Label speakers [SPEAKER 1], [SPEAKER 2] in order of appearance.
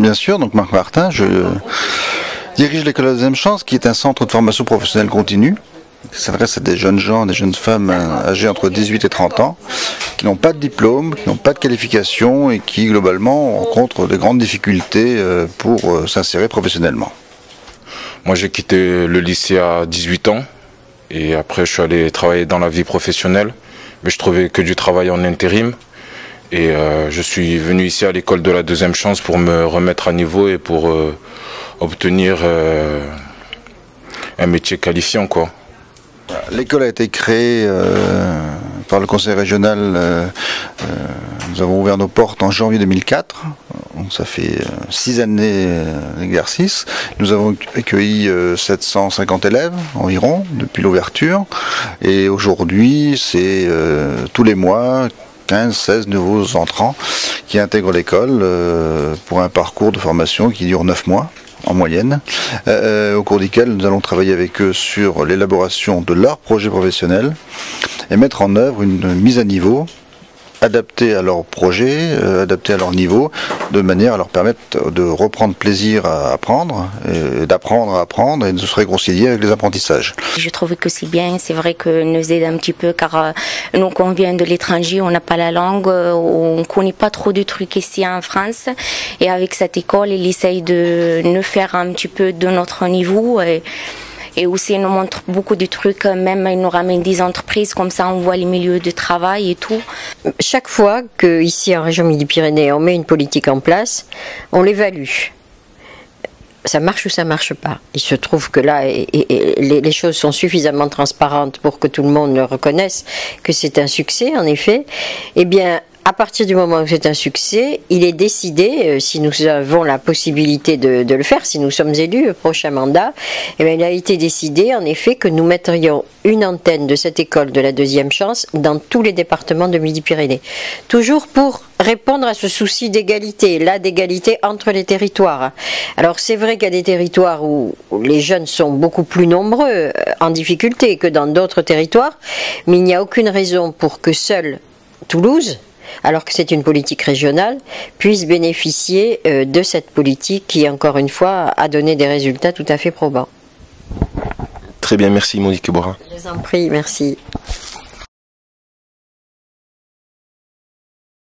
[SPEAKER 1] Bien sûr, donc Marc Martin, je dirige l'école de la deuxième chance, qui est un centre de formation professionnelle continue, qui s'adresse à des jeunes gens, des jeunes femmes âgées entre 18 et 30 ans, qui n'ont pas de diplôme, qui n'ont pas de qualification et qui globalement rencontrent de grandes difficultés pour s'insérer professionnellement.
[SPEAKER 2] Moi j'ai quitté le lycée à 18 ans et après je suis allé travailler dans la vie professionnelle, mais je trouvais que du travail en intérim. Et je suis venu ici à l'école de la deuxième chance pour me remettre à niveau et pour obtenir un métier qualifiant, quoi.
[SPEAKER 1] L'école a été créée par le conseil régional. Nous avons ouvert nos portes en janvier 2004. Donc ça fait 6 années d'exercice. Nous avons accueilli 750 élèves environ depuis l'ouverture. Et aujourd'hui, c'est tous les mois 15-16 nouveaux entrants qui intègrent l'école pour un parcours de formation qui dure 9 mois en moyenne, au cours duquel nous allons travailler avec eux sur l'élaboration de leur projet professionnel et mettre en œuvre une mise à niveau adaptée à leur projet, adaptée à leur niveau, de manière à leur permettre de reprendre plaisir à apprendre, d'apprendre à apprendre et de se réconcilier avec les apprentissages.
[SPEAKER 3] Je trouve que c'est bien, c'est vrai que nous aide un petit peu car nous qu'on vient de l'étranger, on n'a pas la langue, on ne connaît pas trop de trucs ici en France et avec cette école, il essaye de nous faire un petit peu de notre niveau. Et aussi, il nous montre beaucoup de trucs, même il nous ramène des entreprises, comme ça on voit les milieux de travail et tout.
[SPEAKER 4] Chaque fois qu'ici en région Midi-Pyrénées, on met une politique en place, on l'évalue. Ça marche ou ça marche pas. Il se trouve que là, les choses sont suffisamment transparentes pour que tout le monde le reconnaisse, que c'est un succès en effet. Eh bien, à partir du moment où c'est un succès, il est décidé, si nous avons la possibilité de le faire, si nous sommes élus au prochain mandat, eh bien, il a été décidé en effet que nous mettrions une antenne de cette école de la deuxième chance dans tous les départements de Midi-Pyrénées. Toujours pour répondre à ce souci d'égalité, là d'égalité entre les territoires. Alors c'est vrai qu'il y a des territoires où les jeunes sont beaucoup plus nombreux en difficulté que dans d'autres territoires, mais il n'y a aucune raison pour que seule Toulouse, alors que c'est une politique régionale, puisse bénéficier de cette politique qui, encore une fois, a donné des résultats tout à fait probants.
[SPEAKER 5] Très bien, merci Monique Borin.
[SPEAKER 4] Je vous en prie, merci.